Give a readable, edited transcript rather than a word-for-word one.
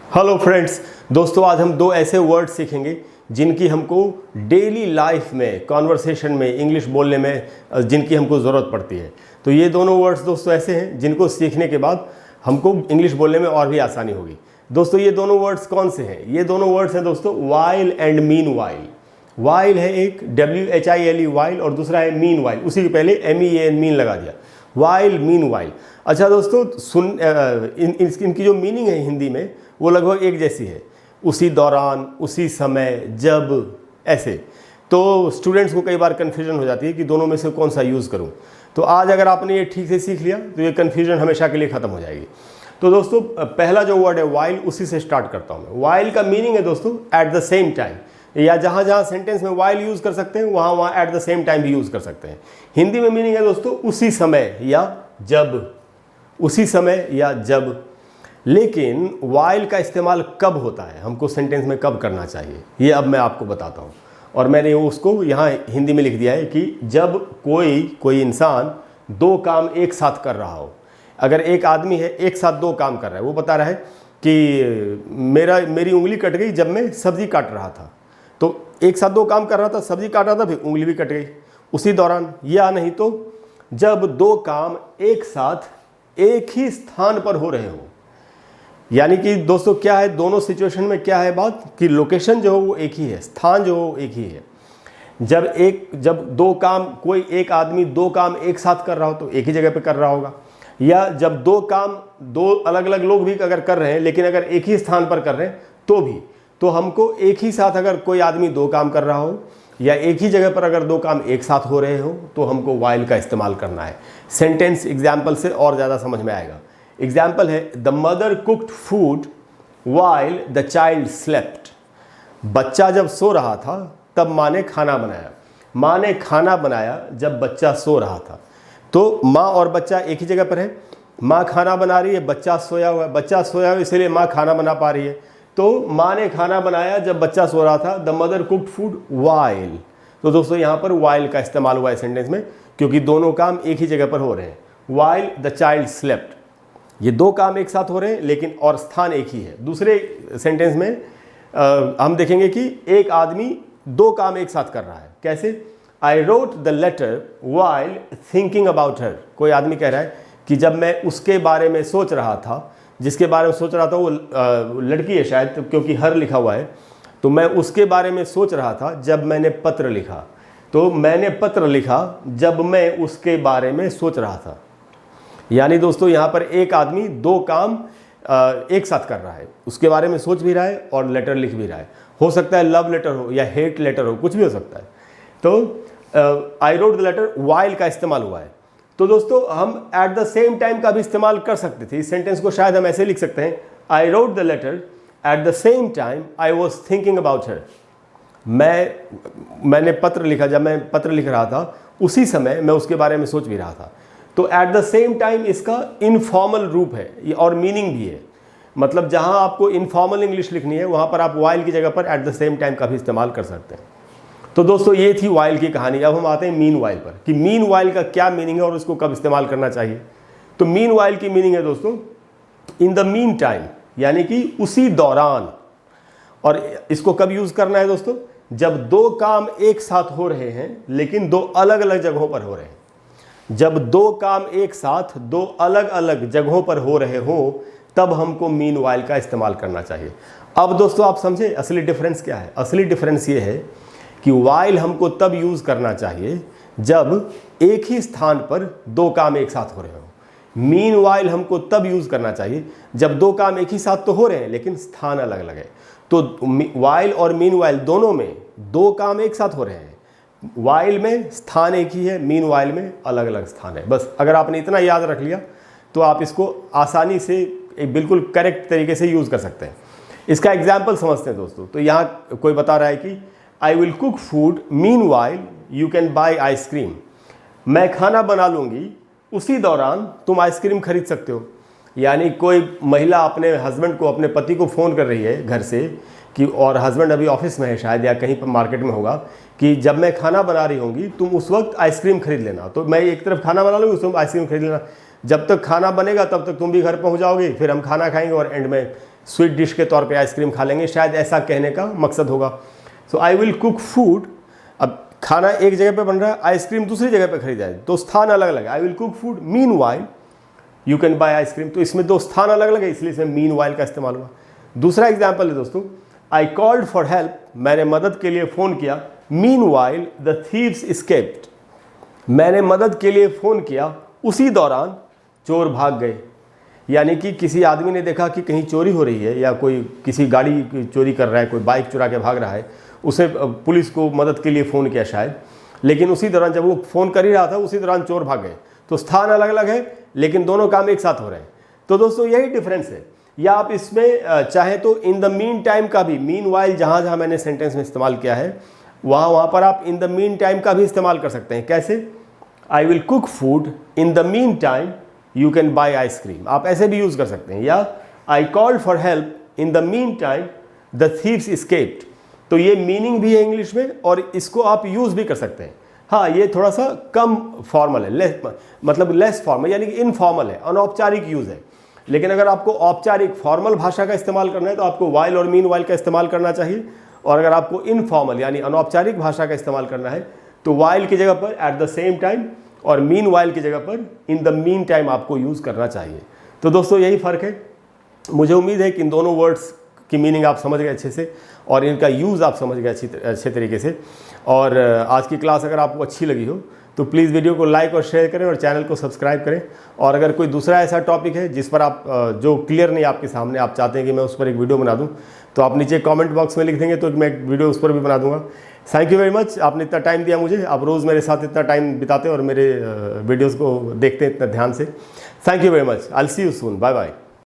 Hello friends, दोस्तों आज हम दो ऐसे वर्ड सीखेंगे जिनकी हमको डेली लाइफ में, कॉन्वर्सेशन में, इंग्लिश बोलने में जिनकी हमको ज़रूरत पड़ती है। तो ये दोनों वर्ड्स दोस्तों ऐसे हैं जिनको सीखने के बाद हमको इंग्लिश बोलने में और भी आसानी होगी। दोस्तों ये दोनों वर्ड्स कौन से हैं? ये दोनों वर्ड्स हैं दोस्तों while and mean while. While है एक WHILE वाइल और दूसरा है मीन वाइल, उसी के पहले MEAN मीन लगा दिया, वाइल मीन वाइल। अच्छा दोस्तों इनकी जो मीनिंग है हिंदी में वो लगभग एक जैसी है, उसी दौरान, उसी समय, जब, ऐसे। तो स्टूडेंट्स को कई बार कन्फ्यूजन हो जाती है कि दोनों में से कौन सा यूज़ करूं। तो आज अगर आपने ये ठीक से सीख लिया तो ये कन्फ्यूजन हमेशा के लिए ख़त्म हो जाएगी। तो दोस्तों पहला जो वर्ड है वाइल, उसी से स्टार्ट करता हूँ मैं। वाइल का मीनिंग है दोस्तों एट द सेम टाइम, या जहाँ जहाँ सेंटेंस में वाइल यूज़ कर सकते हैं वहाँ वहाँ एट द सेम टाइम भी यूज़ कर सकते हैं। हिंदी में मीनिंग है दोस्तों उसी समय या जब, उसी समय या जब। लेकिन वाइल का इस्तेमाल कब होता है, हमको सेंटेंस में कब करना चाहिए, ये अब मैं आपको बताता हूँ। और मैंने उसको यहाँ हिंदी में लिख दिया है कि जब कोई इंसान दो काम एक साथ कर रहा हो। अगर एक आदमी है एक साथ दो काम कर रहा है, वो बता रहा है कि मेरी उंगली कट गई जब मैं सब्ज़ी काट रहा था। तो एक साथ दो काम कर रहा था, सब्ज़ी काट रहा था, फिर उंगली भी कट गई उसी दौरान। या नहीं तो जब दो काम एक साथ एक ही स्थान पर हो रहे हो। यानी कि दोस्तों क्या है, दोनों सिचुएशन में क्या है बात कि लोकेशन जो हो वो एक ही है, स्थान जो हो एक ही है। जब दो काम, कोई एक आदमी दो काम एक साथ कर रहा हो तो एक ही जगह पे कर रहा होगा। या जब दो काम दो अलग अलग लोग भी अगर कर रहे हैं लेकिन अगर एक ही स्थान पर कर रहे हैं तो भी, तो हमको एक ही साथ अगर कोई आदमी दो काम कर रहा हो या एक ही जगह पर अगर दो काम एक साथ हो रहे हो तो हमको वाइल का इस्तेमाल करना है। सेंटेंस एग्जाम्पल से और ज़्यादा समझ में आएगा। एग्जाम्पल है the mother cooked food while the child slept. बच्चा जब सो रहा था तब माँ ने खाना बनाया। माँ ने खाना बनाया जब बच्चा सो रहा था। तो माँ और बच्चा एक ही जगह पर है, माँ खाना बना रही है, बच्चा सोया हुआ है, बच्चा सोया हुआ इसलिए माँ खाना बना पा रही है। तो माँ ने खाना बनाया जब बच्चा सो रहा था, the mother cooked food while. तो दोस्तों यहाँ पर वाइल का इस्तेमाल हुआ है सेंटेंस में, क्योंकि दोनों काम एक ही जगह पर हो रहे हैं। वाइल द चाइल्ड स्लेप्ट, ये दो काम एक साथ हो रहे हैं लेकिन और स्थान एक ही है। दूसरे सेंटेंस में हम देखेंगे कि एक आदमी दो काम एक साथ कर रहा है। कैसे? I wrote the letter while thinking about her. कोई आदमी कह रहा है कि जब मैं उसके बारे में सोच रहा था, जिसके बारे में सोच रहा था वो लड़की है शायद, क्योंकि हर लिखा हुआ है, तो मैं उसके बारे में सोच रहा था जब मैंने पत्र लिखा। तो मैंने पत्र लिखा जब मैं उसके बारे में सोच रहा था। यानी दोस्तों यहाँ पर एक आदमी दो काम एक साथ कर रहा है, उसके बारे में सोच भी रहा है और लेटर लिख भी रहा है। हो सकता है लव लेटर हो या हेट लेटर हो, कुछ भी हो सकता है। तो I wrote the letter while का इस्तेमाल हुआ है। तो दोस्तों हम एट द सेम टाइम का भी इस्तेमाल कर सकते थे। इस सेंटेंस को शायद हम ऐसे लिख सकते हैं, I wrote the letter at the same time I was thinking about her. मैंने पत्र लिखा, जब मैं पत्र लिख रहा था उसी समय मैं उसके बारे में सोच भी रहा था। तो एट द सेम टाइम इसका इनफॉर्मल रूप है और मीनिंग भी है। मतलब जहां आपको इनफॉर्मल इंग्लिश लिखनी है वहां पर आप वाइल की जगह पर एट द सेम टाइम का भी इस्तेमाल कर सकते हैं। तो दोस्तों ये थी वाइल की कहानी। अब हम आते हैं मीन वाइल पर कि मीन वाइल का क्या मीनिंग है और उसको कब इस्तेमाल करना चाहिए। तो मीन वाइल की मीनिंग है दोस्तों इन द मीन टाइम, यानी कि उसी दौरान। और इसको कब यूज करना है दोस्तों? जब दो काम एक साथ हो रहे हैं लेकिन दो अलग अलग जगहों पर हो रहे हैं। जब दो काम एक साथ दो अलग अलग जगहों पर हो रहे हो तब हमको मीन वाइल का इस्तेमाल करना चाहिए। अब दोस्तों आप समझे असली डिफरेंस क्या है? असली डिफरेंस ये है कि वाइल हमको तब यूज करना चाहिए जब एक ही स्थान पर दो काम एक साथ हो रहे हो। मीन वाइल हमको तब यूज करना चाहिए जब दो काम एक ही साथ तो हो रहे हैं लेकिन स्थान अलग अलग है। तो वाइल और मीन वाइल दोनों में दो काम एक साथ हो रहे हैं। वाइल में स्थान एक ही है, मीन वाइल में अलग अलग स्थान है। बस अगर आपने इतना याद रख लिया तो आप इसको आसानी से एक बिल्कुल करेक्ट तरीके से यूज़ कर सकते हैं। इसका एग्जाम्पल समझते हैं दोस्तों। तो यहाँ कोई बता रहा है कि I will cook food mean while you can buy ice cream. मैं खाना बना लूँगी, उसी दौरान तुम आइसक्रीम खरीद सकते हो। यानी कोई महिला अपने हस्बैंड को, अपने पति को फ़ोन कर रही है घर से कि, और हस्बैंड अभी ऑफिस में है शायद या कहीं पर मार्केट में होगा, कि जब मैं खाना बना रही होंगी तुम उस वक्त आइसक्रीम खरीद लेना। तो मैं एक तरफ खाना बना लूँगी, उस वक्त आइसक्रीम खरीद लेना। जब तक खाना बनेगा तब तक तुम भी घर पहुँच जाओगे, फिर हम खाना खाएंगे और एंड में स्वीट डिश के तौर पे आइसक्रीम खा लेंगे, शायद ऐसा कहने का मकसद होगा। सो आई विल कुक फूड, अब खाना एक जगह पे बन रहा है, आइसक्रीम दूसरी जगह पे खरीदा है, तो स्थान अलग अलग है। I will cook food mean while you can buy ice cream, तो इसमें दो स्थान अलग अलग है, इसलिए इसमें मीन वाइल का इस्तेमाल हुआ। दूसरा एग्जाम्पल है दोस्तों, आई कॉल्ड फॉर हेल्प, मैंने मदद के लिए फ़ोन किया, mean while the thieves escaped, मैंने मदद के लिए फ़ोन किया, उसी दौरान चोर भाग गए। यानी कि किसी आदमी ने देखा कि कहीं चोरी हो रही है या कोई किसी गाड़ी चोरी कर रहा है, कोई बाइक चुरा के भाग रहा है, उसे पुलिस को मदद के लिए फ़ोन किया शायद, लेकिन उसी दौरान जब वो फ़ोन कर ही रहा था उसी दौरान चोर भाग गए। तो स्थान अलग अलग है लेकिन दोनों काम एक साथ हो रहे हैं। तो दोस्तों यही डिफरेंस है। या आप इसमें चाहे तो इन द मीन टाइम का भी, मीन वाइल जहाँ जहाँ मैंने सेंटेंस में इस्तेमाल किया है वहाँ पर आप इन द मीन टाइम का भी इस्तेमाल कर सकते हैं। कैसे? I will cook food in the mean time you can buy ice cream, आप ऐसे भी यूज़ कर सकते हैं। या I called for help in the mean time the thieves escaped, तो ये मीनिंग भी है इंग्लिश में और इसको आप यूज़ भी कर सकते हैं। हाँ, ये थोड़ा सा कम फॉर्मल है, मतलब लेस फॉर्मल, यानी कि इनफॉर्मल है, अनौपचारिक यूज़ है। लेकिन अगर आपको औपचारिक फॉर्मल भाषा का इस्तेमाल करना है तो आपको वाइल और मीन वाइल का इस्तेमाल करना चाहिए, और अगर आपको इनफॉर्मल यानी अनौपचारिक भाषा का इस्तेमाल करना है तो वाइल की जगह पर एट द सेम टाइम और मीन वाइल की जगह पर इन द मीन टाइम आपको यूज़ करना चाहिए। तो दोस्तों यही फ़र्क है। मुझे उम्मीद है कि इन दोनों वर्ड्स की मीनिंग आप समझ गए अच्छे से और इनका यूज़ आप समझ गए अच्छे तरीके से। और आज की क्लास अगर आपको अच्छी लगी हो तो प्लीज़ वीडियो को लाइक और शेयर करें और चैनल को सब्सक्राइब करें। और अगर कोई दूसरा ऐसा टॉपिक है जिस पर आप जो क्लियर नहीं आपके सामने, आप चाहते हैं कि मैं उस पर एक वीडियो बना दूं, तो आप नीचे कमेंट बॉक्स में लिख देंगे तो मैं एक वीडियो उस पर भी बना दूंगा। थैंक यू वेरी मच, आपने इतना टाइम दिया मुझे, आप रोज़ मेरे साथ इतना टाइम बिताते और मेरे वीडियोज़ को देखते हैं इतना ध्यान से। Thank you very much, I will see you soon, bye bye.